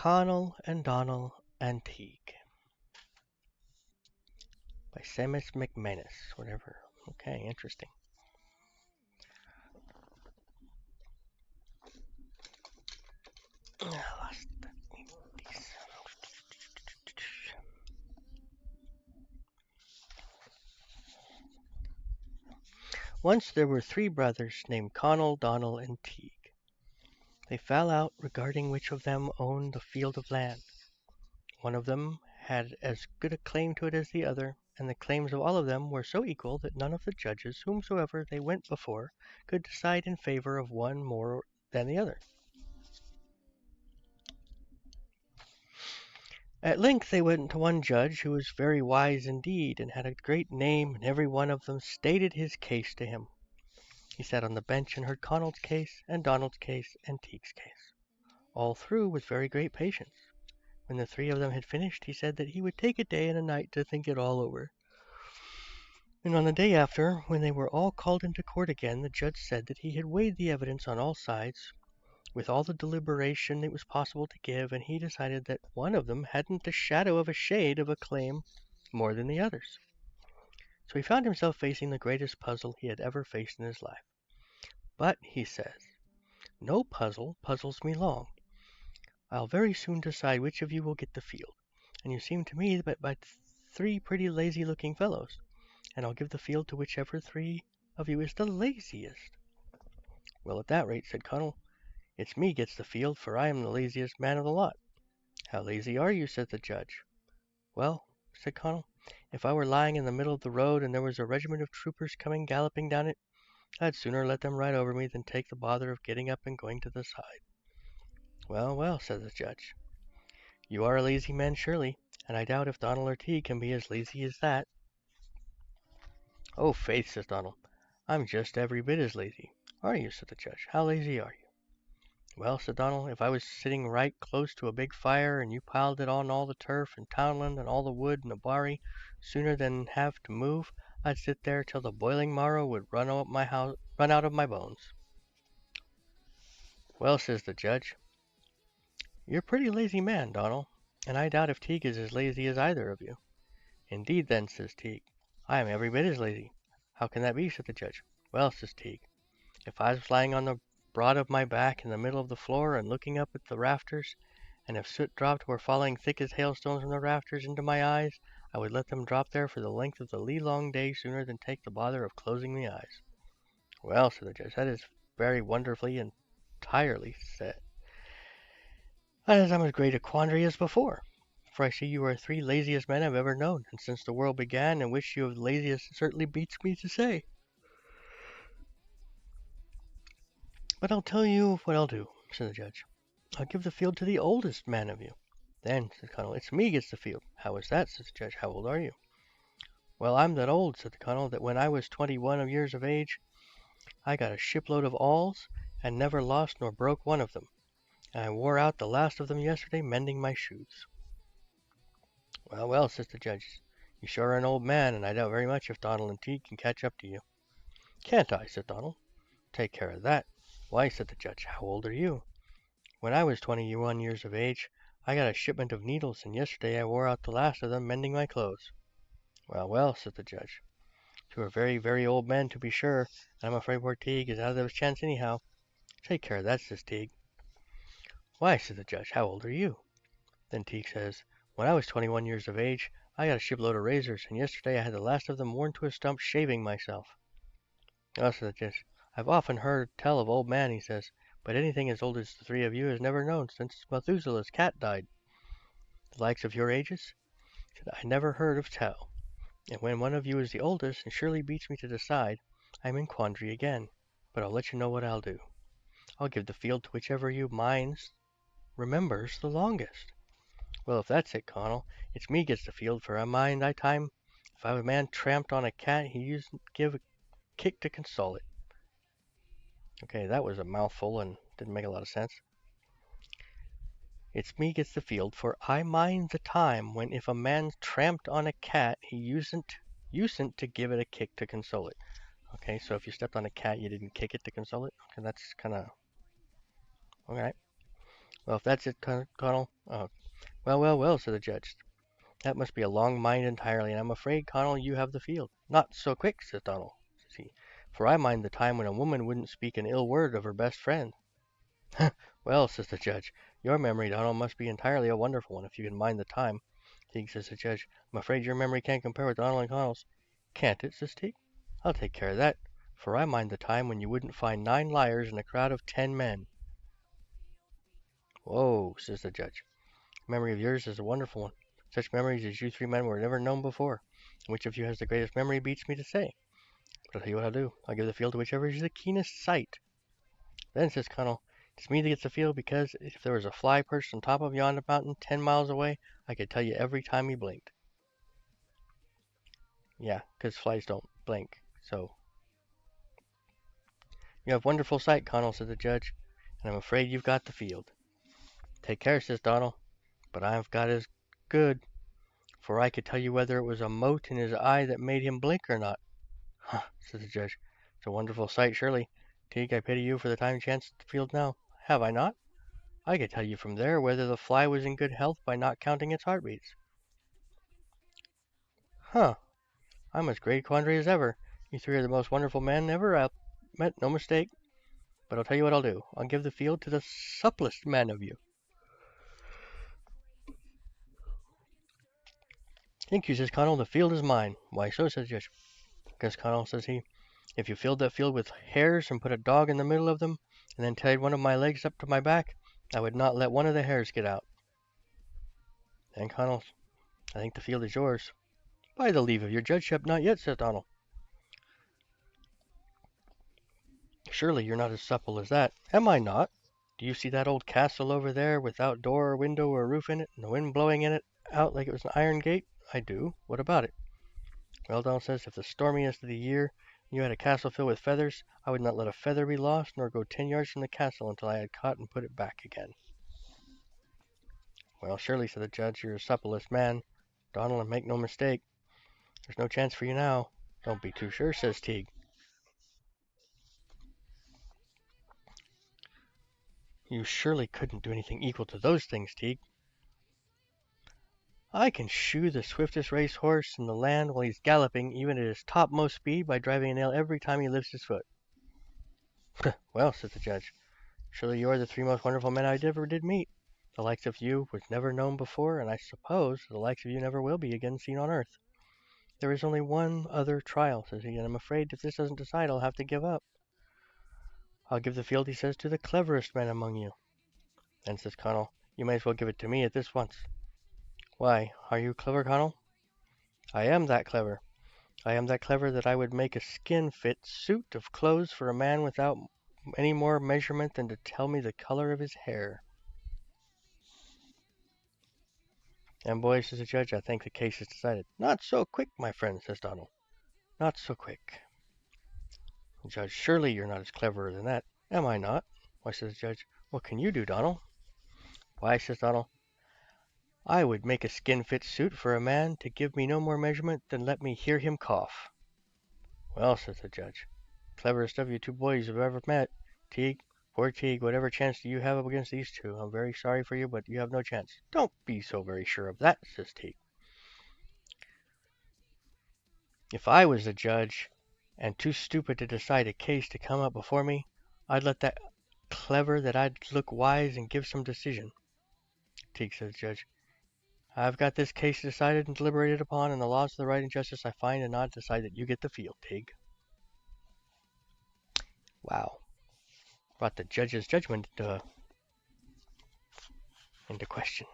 Conal and Donal and Taig by Seamus McManus, whatever. Okay, interesting. Once there were three brothers named Conal, Donal, and Taig. They fell out regarding which of them owned the field of land. One of them had as good a claim to it as the other, and the claims of all of them were so equal that none of the judges, whomsoever they went before, could decide in favor of one more than the other. At length they went to one judge who was very wise indeed, and had a great name, and every one of them stated his case to him. He sat on the bench and heard Conal's case, and Donald's case, and Teague's case, all through with very great patience. When the three of them had finished, he said that he would take a day and a night to think it all over. And on the day after, when they were all called into court again, the judge said that he had weighed the evidence on all sides, with all the deliberation it was possible to give, and he decided that one of them hadn't the shadow of a shade of a claim more than the others. So he found himself facing the greatest puzzle he had ever faced in his life. But, he says, no puzzle puzzles me long. I'll very soon decide which of you will get the field, and you seem to me but three pretty lazy-looking fellows, and I'll give the field to whichever three of you is the laziest. Well, at that rate, said Conal, it's me gets the field, for I am the laziest man of the lot. How lazy are you? Said the judge. Well, said Conal, if I were lying in the middle of the road and there was a regiment of troopers coming galloping down it, I'd sooner let them ride over me than take the bother of getting up and going to the side. Well, well, said the judge, you are a lazy man surely, and I doubt if Donal or T can be as lazy as that. Oh, faith, says Donal, I'm just every bit as lazy. Are you? Said the judge. How lazy are you? Well, said Donal, if I was sitting right close to a big fire and you piled it on all the turf and townland and all the wood in the barry sooner than have to move, I'd sit there till the boiling marrow would run out of my bones. Well, says the judge, you're a pretty lazy man, Donal, and I doubt if Teague is as lazy as either of you. Indeed, then, says Teague, I am every bit as lazy. How can that be? Said the judge. Well, says Teague, if I was lying on the broad of my back in the middle of the floor and looking up at the rafters, and if soot dropped were falling thick as hailstones from the rafters into my eyes, I would let them drop there for the length of the long day sooner than take the bother of closing the eyes. Well, said the judge, that is very wonderfully entirely said. I'm as great a quandary as before, for I see you are three laziest men I've ever known, and since the world began, and which you have the laziest certainly beats me to say. But I'll tell you what I'll do, said the judge. I'll give the field to the oldest man of you. Then, said Conal, it's me gets the field. How is that? Says the judge. How old are you? Well, I'm that old, said the Conal, that when I was 21 years of age, I got a shipload of awls, and never lost nor broke one of them. And I wore out the last of them yesterday mending my shoes. Well, well, says the judge, you sure are an old man, and I doubt very much if Donal and Teague can catch up to you. Can't I? Said Donal. Take care of that. Why, said the judge, how old are you? When I was 21 years of age, I got a shipment of needles, and yesterday I wore out the last of them mending my clothes. Well, well, said the judge, you are very, very old men, to be sure, and I'm afraid poor Teague is out of his chance anyhow. Take care of that, says Teague. Why, said the judge, how old are you? Then Teague says, when I was 21 years of age, I got a shipload of razors, and yesterday I had the last of them worn to a stump shaving myself. Oh, said the judge, I've often heard tell of old man, he says, but anything as old as the three of you has never known since Methuselah's cat died. The likes of your ages? Said, I never heard of tell. And when one of you is the oldest, and surely beats me to decide, I'm in quandary again. But I'll let you know what I'll do. I'll give the field to whichever you remembers the longest. Well, if that's it, Conal, it's me gets the field, for I mind that time if a man tramped on a cat, he used to give a kick to console it. Okay, that was a mouthful and didn't make a lot of sense. It's me gets the field, for I mind the time when if a man tramped on a cat, he usen't to give it a kick to console it. Okay, so if you stepped on a cat, you didn't kick it to console it? Okay, that's kind of... Alright. Well, if that's it, Conal. Well, well, well, said the judge. That must be a long mind entirely, and I'm afraid, Conal, you have the field. Not so quick, says Donal, says he, for I mind the time when a woman wouldn't speak an ill word of her best friend. Well, says the judge, your memory, Donal, must be entirely a wonderful one if you can mind the time. Teague, says the judge, I'm afraid your memory can't compare with Donal and Conal's. Can't it, says Teague. I'll take care of that, for I mind the time when you wouldn't find 9 liars in a crowd of 10 men. Whoa, says the judge. Memory of yours is a wonderful one. Such memories as you 3 men were never known before. Which of you has the greatest memory beats me to say. But I'll tell you what I'll do. I'll give the field to whichever has the keenest sight. Then, says Conal, it's me that gets the field because if there was a fly perched on top of yonder mountain 10 miles away, I could tell you every time he blinked. Yeah, 'cause flies don't blink, so. You have wonderful sight, Conal, said the judge, and I'm afraid you've got the field. Take care, says Donal, but I've got as good, for I could tell you whether it was a mote in his eye that made him blink or not. Huh, said the judge. It's a wonderful sight, surely. Teague, I pity you for the time chance at the field now. Have I not? I could tell you from there whether the fly was in good health by not counting its heartbeats. Huh, I'm as great a quandary as ever. You 3 are the most wonderful men ever I met, no mistake. But I'll tell you what I'll do. I'll give the field to the supplest man of you. Thank you, says Conal. The field is mine. Why so, says the judge. Because, Conal, says he, if you filled that field with hares and put a dog in the middle of them, and then tied one of my legs up to my back, I would not let one of the hares get out. Then, Conal, I think the field is yours. By the leave of your judgeship, not yet, says Donal. Surely you're not as supple as that. Am I not? Do you see that old castle over there without door or window or roof in it, and the wind blowing in it out like it was an iron gate? I do. What about it? Well, Donal says, if the stormiest of the year you had a castle filled with feathers, I would not let a feather be lost, nor go 10 yards from the castle until I had caught and put it back again. Well, surely, said the judge, you're the supplest man, Donal, and make no mistake. There's no chance for you now. Don't be too sure, says Teague. You surely couldn't do anything equal to those things, Teague. I can shoe the swiftest race horse in the land while he's galloping, even at his topmost speed, by driving a nail every time he lifts his foot. Well, said the judge, surely you are the 3 most wonderful men I ever did meet. The likes of you was never known before, and I suppose the likes of you never will be again seen on earth. There is only one other trial, says he, and I'm afraid if this doesn't decide, I'll have to give up. I'll give the field, he says, to the cleverest man among you. Then, says Conal, you may as well give it to me at this once. Why, are you clever, Conal? I am that clever. I am that clever that I would make a skin-fit suit of clothes for a man without any more measurement than to tell me the color of his hair. And boys, says the judge, I think the case is decided. Not so quick, my friend, says Donal. Not so quick. The judge, surely you're not as clever than that. Am I not? Why, says the judge, what can you do, Donal? Why, says Donal, I would make a skin-fit suit for a man to give me no more measurement than let me hear him cough. Well, says the judge, cleverest of you 2 boys you've ever met. Teague, poor Teague, whatever chance do you have up against these 2? I'm very sorry for you, but you have no chance. Don't be so very sure of that, says Teague. If I was the judge, and too stupid to decide a case to come up before me, I'd let that clever that I'd look wise and give some decision. Teague, says the judge, I've got this case decided and deliberated upon, and the laws of the right and justice I find and not decide that you get the field, Teague. Wow. Brought the judge's judgment into question.